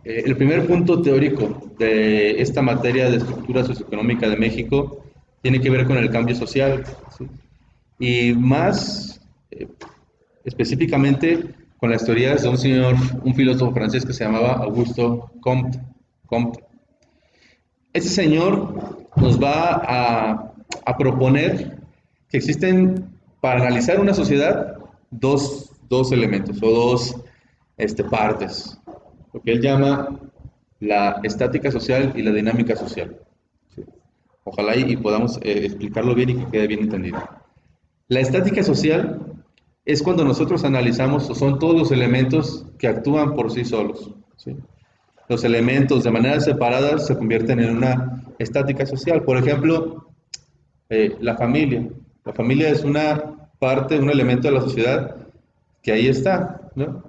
El primer punto teórico de esta materia de estructura socioeconómica de México tiene que ver con el cambio social, ¿sí? Y más específicamente con las teorías de un señor, un filósofo francés que se llamaba Augusto Comte. Comte. Este señor nos va a proponer que existen, para analizar una sociedad, dos elementos o dos partes, lo que él llama la estática social y la dinámica social. ¿Sí? Ojalá y podamos explicarlo bien y que quede bien entendido. La estática social es cuando nosotros analizamos, o son todos los elementos que actúan por sí solos. ¿Sí? Los elementos de manera separada se convierten en una estática social. Por ejemplo, la familia. La familia es una parte, un elemento de la sociedad que ahí está, ¿no?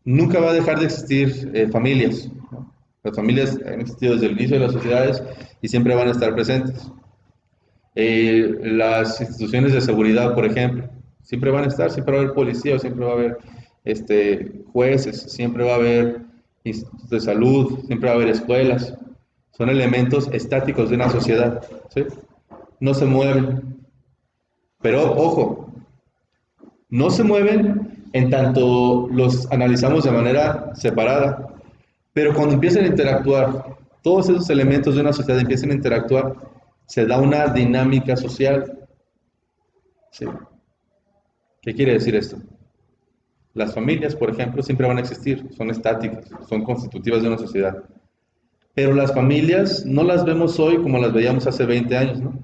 Nunca va a dejar de existir familias, ¿no? Las familias han existido desde el inicio de las sociedades y siempre van a estar presentes. Las instituciones de seguridad, por ejemplo, siempre van a estar, siempre va a haber policías, siempre va a haber jueces, siempre va a haber institutos de salud, siempre va a haber escuelas. Son elementos estáticos de una sociedad, ¿sí? No se mueven. Pero ojo, no se mueven en tanto los analizamos de manera separada, pero cuando empiezan a interactuar, todos esos elementos de una sociedad empiezan a interactuar, se da una dinámica social. ¿Sí? ¿Qué quiere decir esto? Las familias, por ejemplo, siempre van a existir, son estáticas, son constitutivas de una sociedad. Pero las familias no las vemos hoy como las veíamos hace 20 años, ¿no?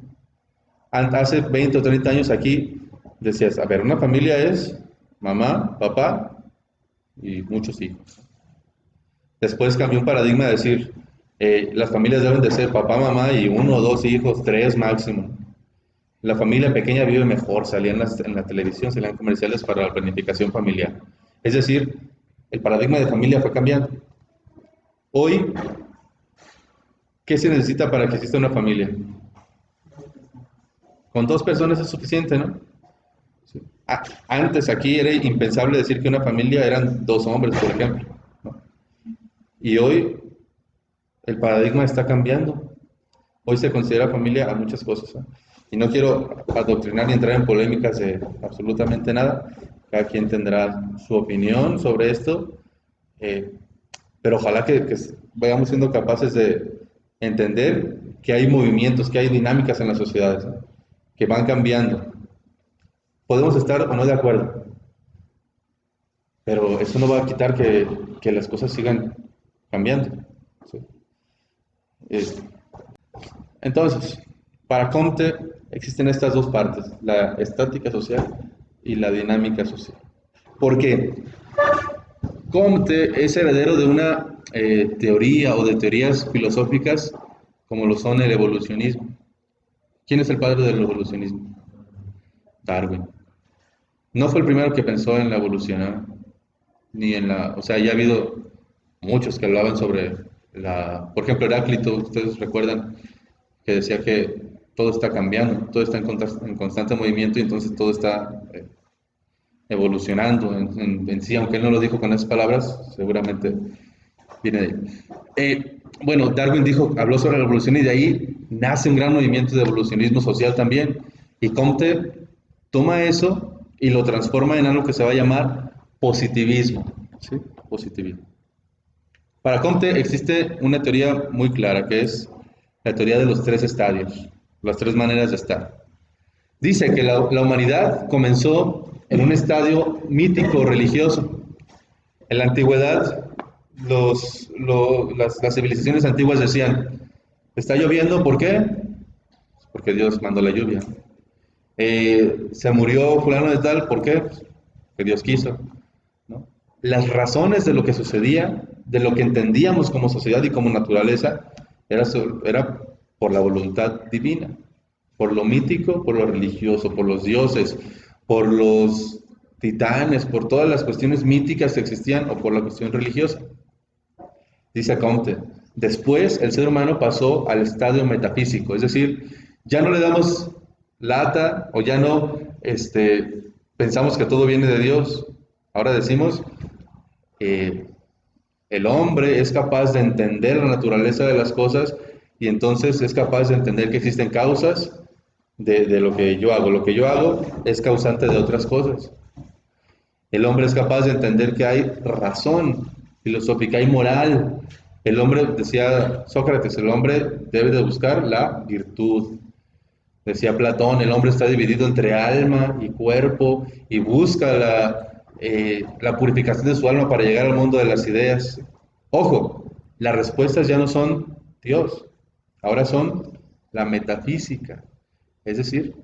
Hace 20 o 30 años aquí decías, a ver, una familia es mamá, papá y muchos hijos. Después cambió un paradigma de decir, las familias deben de ser papá, mamá y uno o dos hijos, tres máximo. La familia pequeña vive mejor, salían en la televisión, salían comerciales para la planificación familiar. Es decir, el paradigma de familia fue cambiando. Hoy, ¿qué se necesita para que exista una familia? Con dos personas es suficiente, ¿no? Sí. Antes aquí era impensable decir que una familia eran dos hombres, por ejemplo, ¿no? Y hoy el paradigma está cambiando. Hoy se considera familia a muchas cosas, ¿no? Y no quiero adoctrinar ni entrar en polémicas de absolutamente nada. Cada quien tendrá su opinión sobre esto, eh, pero ojalá que vayamos siendo capaces de entender que hay movimientos, que hay dinámicas en las sociedades, ¿no? Que van cambiando. Podemos estar o no de acuerdo, pero eso no va a quitar que las cosas sigan cambiando. ¿Sí? Eh, Entonces, para Comte existen estas dos partes, la estática social y la dinámica social. ¿Por qué? Comte es heredero de una teoría o de teorías filosóficas como lo son el evolucionismo. ¿Quién es el padre del evolucionismo? Darwin. No fue el primero que pensó en la evolución, ¿no? Ni en la, o sea, ya ha habido muchos que hablaban sobre por ejemplo, Heráclito, ustedes recuerdan que decía que todo está cambiando, todo está en constante movimiento y entonces todo está evolucionando en sí, aunque él no lo dijo con esas palabras, seguramente viene de ahí. Bueno, Darwin habló sobre la evolución y de ahí nace un gran movimiento de evolucionismo social también. Y Comte toma eso y lo transforma en algo que se va a llamar positivismo. ¿Sí? Positivismo. Para Comte existe una teoría muy clara que es la teoría de los tres estadios, las tres maneras de estar. Dice que la humanidad comenzó en un estadio mítico religioso. En la antigüedad, las civilizaciones antiguas decían, está lloviendo, ¿por qué? Porque Dios mandó la lluvia. Se murió fulano de tal, ¿por qué? Porque Dios quiso, ¿no? Las razones de lo que sucedía, de lo que entendíamos como sociedad y como naturaleza, era por la voluntad divina, por lo mítico, por lo religioso, por los dioses, por los titanes, por todas las cuestiones míticas que existían o por la cuestión religiosa. Dice Comte, después el ser humano pasó al estadio metafísico, es decir, ya no le damos lata o ya no pensamos que todo viene de Dios. Ahora decimos, eh, El hombre es capaz de entender la naturaleza de las cosas y entonces es capaz de entender que existen causas de lo que yo hago. Lo que yo hago es causante de otras cosas. El hombre es capaz de entender que hay razón filosófica, hay moral. El hombre, decía Sócrates, el hombre debe de buscar la virtud. Decía Platón, el hombre está dividido entre alma y cuerpo y busca la purificación de su alma para llegar al mundo de las ideas. Ojo, las respuestas ya no son Dios, ahora son la metafísica, es decir,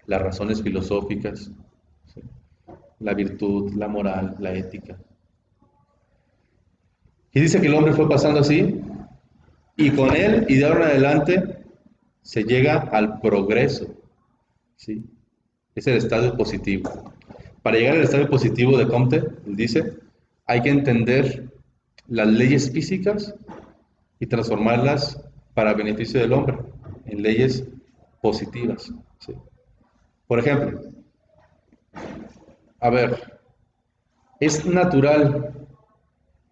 las razones filosóficas, ¿sí? La virtud, la moral, la ética. Y dice que el hombre fue pasando así, y con él y de ahora en adelante se llega al progreso, ¿sí? Es el estado positivo. Para llegar al estado positivo de Comte, él dice, hay que entender las leyes físicas y transformarlas para beneficio del hombre en leyes positivas, ¿sí? Por ejemplo, a ver, es natural,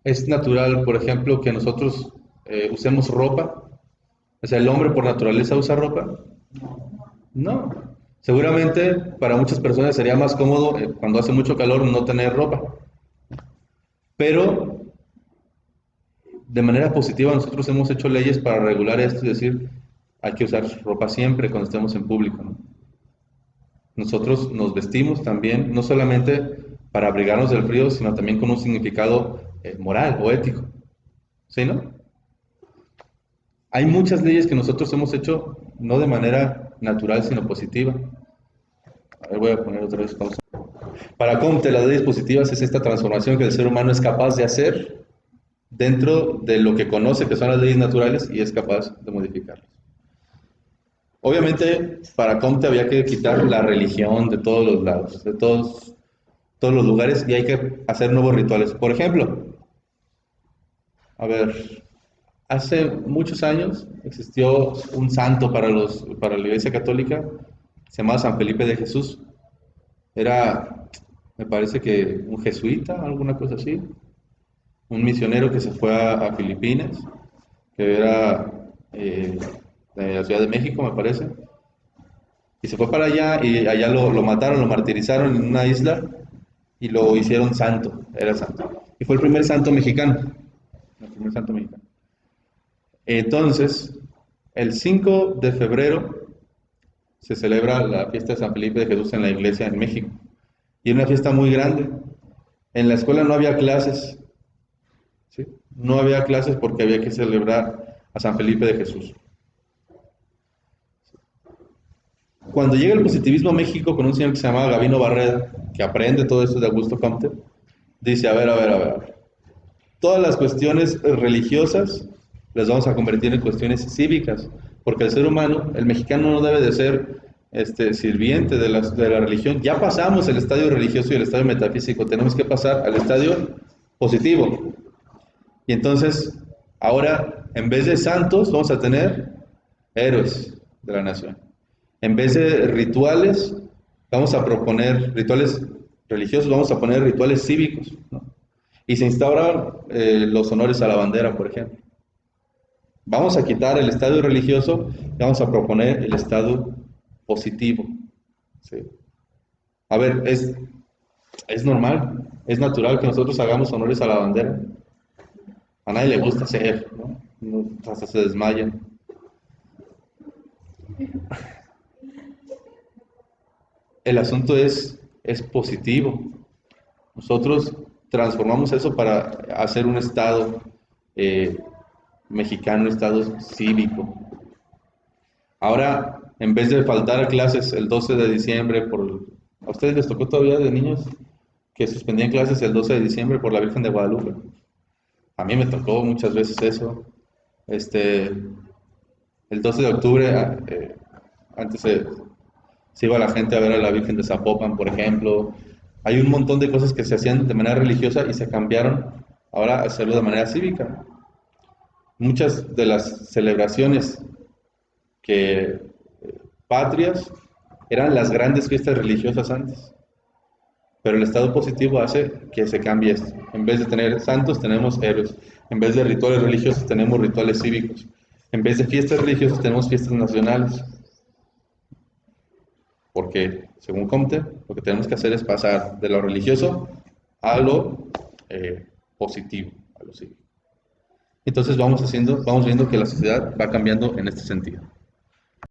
es natural, por ejemplo, que nosotros usemos ropa. O sea, ¿el hombre por naturaleza usa ropa? No. Seguramente para muchas personas sería más cómodo cuando hace mucho calor no tener ropa. Pero de manera positiva nosotros hemos hecho leyes para regular esto, es decir, hay que usar ropa siempre cuando estemos en público, ¿no? Nosotros nos vestimos también, no solamente para abrigarnos del frío, sino también con un significado moral o ético. ¿Sí, no? Hay muchas leyes que nosotros hemos hecho no de manera natural, sino positiva. A ver, voy a poner otra vez pausa. Para Comte, las leyes positivas es esta transformación que el ser humano es capaz de hacer dentro de lo que conoce que son las leyes naturales y es capaz de modificarlas. Obviamente, para Comte había que quitar la religión de todos los lados, de todos los lugares, y hay que hacer nuevos rituales. Por ejemplo, a ver, hace muchos años existió un santo para la Iglesia Católica, se llamaba San Felipe de Jesús. Era, me parece que un jesuita, alguna cosa así, un misionero que se fue a Filipinas, que era de la Ciudad de México, me parece, y se fue para allá y allá lo mataron, lo martirizaron en una isla y lo hicieron santo, era santo. Y fue el primer santo mexicano, el primer santo mexicano. Entonces, el 5 de febrero se celebra la fiesta de San Felipe de Jesús en la iglesia en México. Y es una fiesta muy grande. En la escuela no había clases, ¿sí? No había clases porque había que celebrar a San Felipe de Jesús. Cuando llega el positivismo a México con un señor que se llamaba Gabino Barreda, que aprende todo esto de Augusto Comte, dice, a ver. Todas las cuestiones religiosas las vamos a convertir en cuestiones cívicas, porque el ser humano, el mexicano no debe de ser sirviente de la religión. Ya pasamos el estadio religioso y el estadio metafísico, tenemos que pasar al estadio positivo. Y entonces, ahora, en vez de santos, vamos a tener héroes de la nación. En vez de rituales, vamos a proponer rituales religiosos, vamos a poner rituales cívicos, ¿no? Y se instauran los honores a la bandera, por ejemplo. Vamos a quitar el estado religioso y vamos a proponer el estado positivo, ¿sí? A ver, es normal, es natural que nosotros hagamos honores a la bandera. A nadie le gusta hacer, ¿no? Hasta se desmayan. El asunto es positivo. Nosotros transformamos eso para hacer un estado eh, mexicano, un estado cívico. Ahora, en vez de faltar a clases el 12 de diciembre, ¿a ustedes les tocó todavía de niños que suspendían clases el 12 de diciembre por la Virgen de Guadalupe? A mí me tocó muchas veces eso. El 12 de octubre, antes se iba la gente a ver a la Virgen de Zapopan, por ejemplo. Hay un montón de cosas que se hacían de manera religiosa y se cambiaron ahora a hacerlo de manera cívica. Muchas de las celebraciones patrias eran las grandes fiestas religiosas antes. Pero el estado positivo hace que se cambie esto. En vez de tener santos, tenemos héroes. En vez de rituales religiosos, tenemos rituales cívicos. En vez de fiestas religiosas, tenemos fiestas nacionales. Porque, según Comte, lo que tenemos que hacer es pasar de lo religioso a lo positivo, a lo cívico. Entonces vamos viendo que la sociedad va cambiando en este sentido.